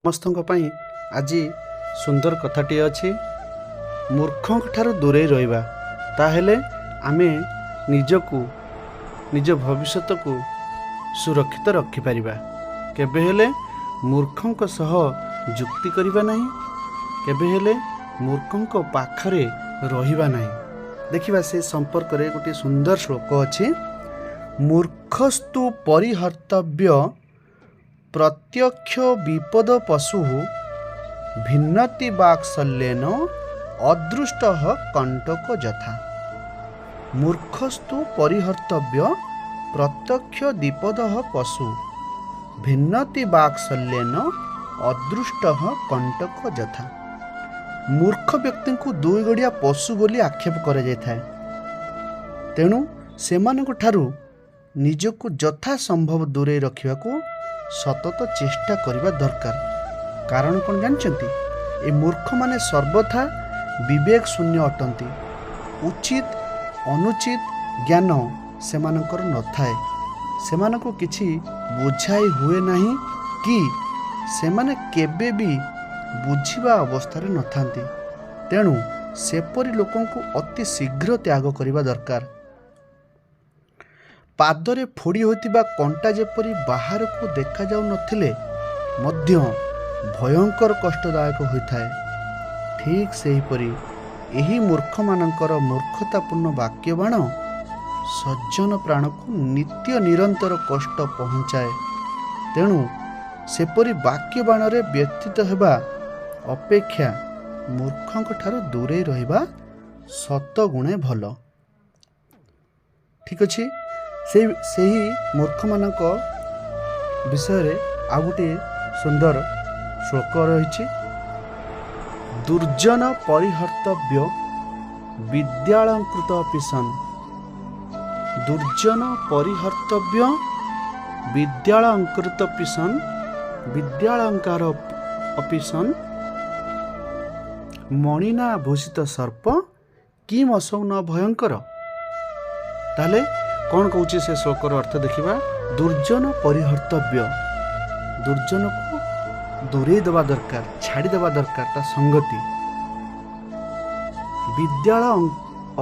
ସମସ୍ତଙ୍କ ପାଇଁ ଆଜି ସୁନ୍ଦର କଥାଟିଏ ଅଛି। ମୂର୍ଖଙ୍କ ଠାରୁ ଦୂରେଇ ରହିବା, ତାହେଲେ ଆମେ ନିଜକୁ ନିଜ ଭବିଷ୍ୟତକୁ ସୁରକ୍ଷିତ ରଖିପାରିବା। କେବେ ହେଲେ ମୂର୍ଖଙ୍କ ସହ ଯୁକ୍ତି କରିବା ନାହିଁ, କେବେ ହେଲେ ମୂର୍ଖଙ୍କ ପାଖରେ ରହିବା ନାହିଁ। ଦେଖିବା ସେ ସମ୍ପର୍କରେ ଗୋଟିଏ ସୁନ୍ଦର ଶ୍ଲୋକ ଅଛି। ମୂର୍ଖସ୍ତୁ ପରିହର୍ତ୍ତବ୍ୟ ପ୍ରତ୍ୟକ୍ଷ ବିପଦ ପଶୁ ଭିନ୍ନତି ବାକ୍ଶଲ୍ୟେନ ଅଦୃଷ୍ଟ କଣ୍ଟକ ଯଥା। ମୂର୍ଖସ୍ତୁ ପରିହର୍ତ୍ତବ୍ୟ ପ୍ରତ୍ୟକ୍ଷ ବିପଦ ପଶୁ ଭିନ୍ନତି ବାକ୍ଶଲ୍ୟେନ ଅଦୃଷ୍ଟ କଣ୍ଟକ ଯଥା। ମୂର୍ଖ ବ୍ୟକ୍ତିଙ୍କୁ ଦୁଇ ଗୋଡ଼ିଆ ପଶୁ ବୋଲି ଆକ୍ଷେପ କରାଯାଇଥାଏ। ତେଣୁ ସେମାନଙ୍କ ଠାରୁ ନିଜକୁ ଯଥାସମ୍ଭବ ଦୂରେଇ ରଖିବାକୁ ସତତ ଚେଷ୍ଟା କରିବା ଦରକାର। କାରଣ କ'ଣ ଜାଣିଛନ୍ତି? ଏ ମୂର୍ଖମାନେ ସର୍ବଥା ବିବେକ ଶୂନ୍ୟ ଅଟନ୍ତି। ଉଚିତ ଅନୁଚିତ ଜ୍ଞାନ ସେମାନଙ୍କର ନଥାଏ। ସେମାନଙ୍କୁ କିଛି ବୁଝାଇ ହୁଏ ନାହିଁ କି ସେମାନେ କେବେ ବି ବୁଝିବା ଅବସ୍ଥାରେ ନଥାନ୍ତି। ତେଣୁ ସେପରି ଲୋକଙ୍କୁ ଅତି ଶୀଘ୍ର ତ୍ୟାଗ କରିବା ଦରକାର। ପାଦରେ ଫୋଡ଼ି ହୋଇଥିବା କଣ୍ଟା ଯେପରି ବାହାରକୁ ଦେଖାଯାଉନଥିଲେ ମଧ୍ୟ ଭୟଙ୍କର କଷ୍ଟଦାୟକ ହୋଇଥାଏ, ଠିକ୍ ସେହିପରି ଏହି ମୂର୍ଖମାନଙ୍କର ମୂର୍ଖତାପୂର୍ଣ୍ଣ ବାକ୍ୟ ବାଣ ସଜ୍ଜନ ପ୍ରାଣକୁ ନିତ୍ୟ ନିରନ୍ତର କଷ୍ଟ ପହଞ୍ଚାଏ। ତେଣୁ ସେପରି ବାକ୍ୟ ବାଣରେ ବ୍ୟତୀତ ହେବା ଅପେକ୍ଷା ମୂର୍ଖଙ୍କ ଠାରୁ ଦୂରେଇ ରହିବା ଶତଗୁଣେ ଭଲ। ଠିକ୍ ଅଛି, ସେହି ମୂର୍ଖମାନଙ୍କ ବିଷୟରେ ଆଉ ଗୋଟିଏ ସୁନ୍ଦର ଶ୍ଲୋକ ରହିଛି। ଦୁର୍ଜନ ପରିହର୍ତ୍ତବ୍ୟ ବିଦ୍ୟାଳଙ୍କୃତ ଅପିସନ୍। ଦୁର୍ଜନ ପରିହର୍ତ୍ତବ୍ୟ ବିଦ୍ୟାଳଙ୍କୃତ ପିସନ୍ ବିଦ୍ୟାଳଙ୍କାର ଅପିସନ୍ ମଣିନା ଭୂଷିତ ସର୍ପ କି ମଶୌ ନ ଭୟଙ୍କର। ତାହେଲେ କ'ଣ କହୁଛି ସେ ଶ୍ଲୋକର ଅର୍ଥ ଦେଖିବା। ଦୁର୍ଜନ ପରିହର୍ତ୍ତବ୍ୟ, ଦୁର୍ଜନକୁ ଦୂରେଇ ଦେବା ଦରକାର, ଛାଡ଼ିଦେବା ଦରକାର ତା ସଙ୍ଗତି। ବିଦ୍ୟାଳ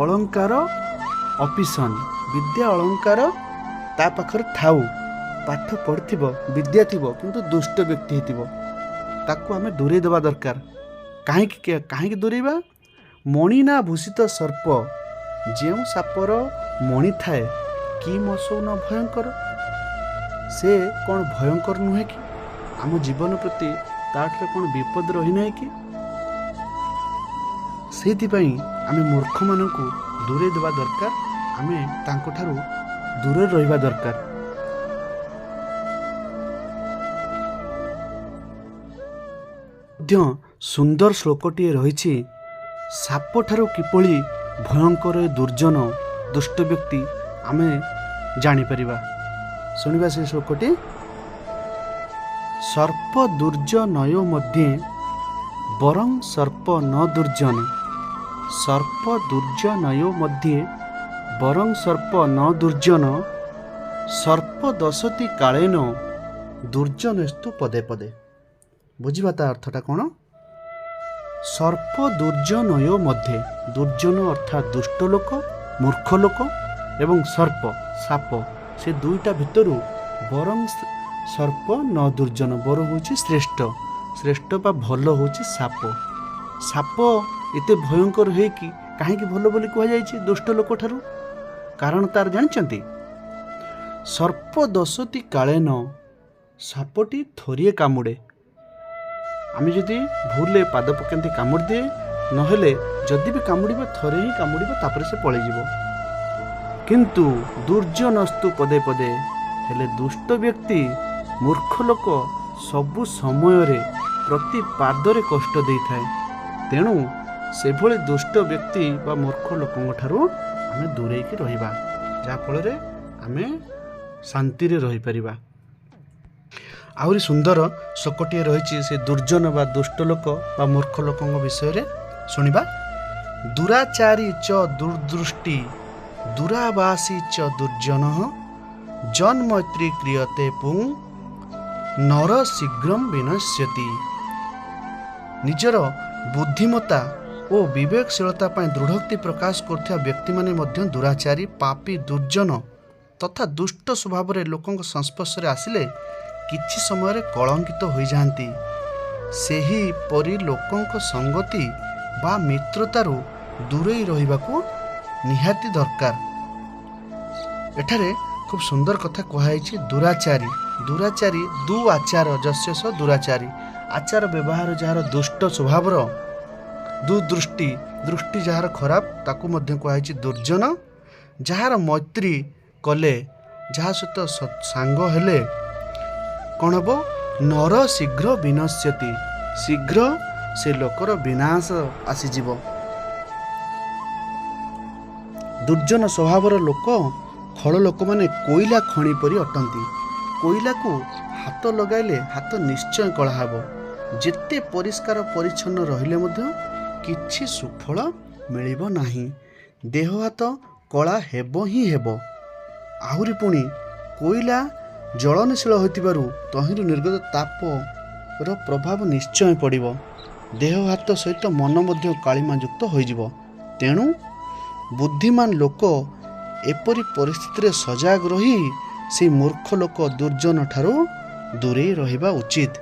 ଅଳଙ୍କାର ଅପିସନ୍, ବିଦ୍ୟା ଅଳଙ୍କାର ତା ପାଖରେ ଥାଉ, ପାଠ ପଢ଼ିଥିବ, ବିଦ୍ୟା ଥିବ, କିନ୍ତୁ ଦୁଷ୍ଟ ବ୍ୟକ୍ତି ହେଇଥିବ, ତାକୁ ଆମେ ଦୂରେଇ ଦେବା ଦରକାର। କାହିଁକି ଦୂରେଇବା? ମଣିନା ଭୂଷିତ ସର୍ପ, ଯେଉଁ ସାପର ମଣି ଥାଏ, କି ମଶୌ ନ ଭୟଙ୍କର, ସେ କ'ଣ ଭୟଙ୍କର ନୁହେଁ କି? ଆମ ଜୀବନ ପ୍ରତି ତାଠାରୁ କ'ଣ ବିପଦ ରହିନାହିଁ କି? ସେଇଥିପାଇଁ ଆମେ ମୂର୍ଖମାନଙ୍କୁ ଦୂରେଇ ଦେବା ଦରକାର, ଆମେ ତାଙ୍କଠାରୁ ଦୂରରେ ରହିବା ଦରକାର। ମଧ୍ୟ ସୁନ୍ଦର ଶ୍ଲୋକଟିଏ ରହିଛି। ସାପଠାରୁ କିପରି ଭୟଙ୍କର ଦୁର୍ଜନ ଦୁଷ୍ଟ ବ୍ୟକ୍ତି ଆମେ ଜାଣିପାରିବା। ଶୁଣିବା ସେ ଶ୍ଲୋକଟି। ସର୍ପ ଦୁର୍ଜନୟୋ ମଧ୍ୟେ ବରଂ ସର୍ପ ନ ଦୁର୍ଜନ। ସର୍ପ ଦୁର୍ଜନୟୋ ମଧ୍ୟେ ବରଂ ସର୍ପ ନ ଦୁର୍ଜନ। ସର୍ପ ଦଶତି କାଳେନ ଦୁର୍ଜନେସ୍ତୁ ପଦେ ପଦେ। ବୁଝିବା ତା ଅର୍ଥଟା କ'ଣ? ସର୍ପ ଦୁର୍ଜନୟୋ ମଧ୍ୟେ, ଦୁର୍ଜନ ଅର୍ଥାତ୍ ଦୁଷ୍ଟ ଲୋକ, ମୂର୍ଖ ଲୋକ ଏବଂ ସର୍ପ ସାପ, ସେ ଦୁଇଟା ଭିତରୁ ବରଂ ସର୍ପ ନ ଦୁର୍ଜନ, ବର ହେଉଛି ଶ୍ରେଷ୍ଠ, ଶ୍ରେଷ୍ଠ ବା ଭଲ ହେଉଛି ସାପ। ସାପ ଏତେ ଭୟଙ୍କର ହେଇକି କାହିଁକି ଭଲ ବୋଲି କୁହାଯାଇଛି ଦୁଷ୍ଟ ଲୋକ ଠାରୁ? କାରଣ ତାର ଜାଣିଛନ୍ତି? ସର୍ପ ଦଶତି କାଳେନ, ସାପଟି ଥରିଏ କାମୁଡ଼େ। ଆମେ ଯଦି ଭୁଲରେ ପାଦ ପକାନ୍ତି କାମୁଡ଼ି ଦିଏ, ନହେଲେ ଯଦି ବି କାମୁଡ଼ିବ ଥରେ ହିଁ କାମୁଡ଼ିବ, ତାପରେ ସେ ପଳେଇଯିବ। କିନ୍ତୁ ଦୁର୍ଜନସ୍ତୁ ପଦେ ପଦେ, ହେଲେ ଦୁଷ୍ଟ ବ୍ୟକ୍ତି ମୂର୍ଖ ଲୋକ ସବୁ ସମୟରେ ପ୍ରତି ପାଦରେ କଷ୍ଟ ଦେଇଥାଏ। ତେଣୁ ସେଭଳି ଦୁଷ୍ଟ ବ୍ୟକ୍ତି ବା ମୂର୍ଖ ଲୋକଙ୍କ ଠାରୁ ଆମେ ଦୂରେଇକି ରହିବା, ଯାହାଫଳରେ ଆମେ ଶାନ୍ତିରେ ରହିପାରିବା। ଆହୁରି ସୁନ୍ଦର ଶ୍ଲୋକଟିଏ ରହିଛି ସେ ଦୁର୍ଜନ ବା ଦୁଷ୍ଟ ଲୋକ ବା ମୂର୍ଖ ଲୋକଙ୍କ ବିଷୟରେ ଶୁଣିବା। ଦୁରାଚାରୀ ଚ ଦୁର୍ଦୃଷ୍ଟି ଦୁରାବାସୀ ଚ ଦୁର୍ଜନ ଜନ୍ମୈତ୍ରୀ କ୍ରିୟତେ ପୁଂ ନର ଶୀଘ୍ରಂ ବିନଶ୍ୟତି। ନିଜର ବୁଦ୍ଧିମତା ଓ ବିବେକଶୀଳତା ପାଇଁ ଦୃଢ଼ୋକ୍ତି ପ୍ରକାଶ କରୁଥିବା ବ୍ୟକ୍ତିମାନେ ମଧ୍ୟ ଦୁରାଚାରୀ, ପାପୀ, ଦୁର୍ଜନ ତଥା ଦୁଷ୍ଟ ସ୍ୱଭାବରେ ଲୋକଙ୍କ ସଂସ୍ପର୍ଶରେ ଆସିଲେ କିଛି ସମୟରେ କଳଙ୍କିତ ହୋଇଯାଆନ୍ତି। ସେହିପରି ଲୋକଙ୍କ ସଙ୍ଗତି ବା ମିତ୍ରତାରୁ ଦୂରେଇ ରହିବାକୁ ନିହାତି ଦରକାର। ଏଠାରେ ଖୁବ୍ ସୁନ୍ଦର କଥା କୁହାଯାଇଛି। ଦୁରାଚାରୀ ଦୁରାଚାରୀ ଦୁ ଆଚାର ଯଶସ ଦୁରାଚାରୀ, ଆଚାର ବ୍ୟବହାର ଯାହାର ଦୁଷ୍ଟ ସ୍ୱଭାବର, ଦୁଦୃଷ୍ଟି ଦୃଷ୍ଟି ଯାହାର ଖରାପ, ତାକୁ ମଧ୍ୟ କୁହାଯାଇଛି ଦୁର୍ଜନ। ଯାହାର ମୈତ୍ରୀ କଲେ, ଯାହା ସହିତ ସାଙ୍ଗ ହେଲେ କ'ଣ ହେବ? ନର ଶୀଘ୍ର ବିନଶ୍ୟତି, ଶୀଘ୍ର ସେ ଲୋକର ବିନାଶ ଆସିଯିବ। ଦୁର୍ଜନ ସ୍ୱଭାବର ଲୋକ, ଖଳ ଲୋକମାନେ କୋଇଲା ଖଣି ପରି ଅଟନ୍ତି। କୋଇଲାକୁ ହାତ ଲଗାଇଲେ ହାତ ନିଶ୍ଚୟ କଳା ହେବ। ଯେତେ ପରିଷ୍କାର ପରିଚ୍ଛନ୍ନ ରହିଲେ ମଧ୍ୟ କିଛି ସୁଫଳ ମିଳିବ ନାହିଁ। ଦେହ ହାତ କଳା ହେବ ହିଁ ହେବ। ଆହୁରି ପୁଣି କୋଇଲା ଜ୍ୱଳନଶୀଳ ହୋଇଥିବାରୁ ତହିଁରୁ ନିର୍ଗତ ତାପର ପ୍ରଭାବ ନିଶ୍ଚୟ ପଡ଼ିବ। ଦେହ ହାତ ସହିତ ମନ ମଧ୍ୟ କାଳିମାଯୁକ୍ତ ହୋଇଯିବ। ତେଣୁ ବୁଦ୍ଧିମାନ ଲୋକ ଏପରି ପରିସ୍ଥିତିରେ ସଜାଗ ରହି ସେହି ମୂର୍ଖ ଲୋକ ଦୁର୍ଜନ ଠାରୁ ଦୂରେଇ ରହିବା ଉଚିତ।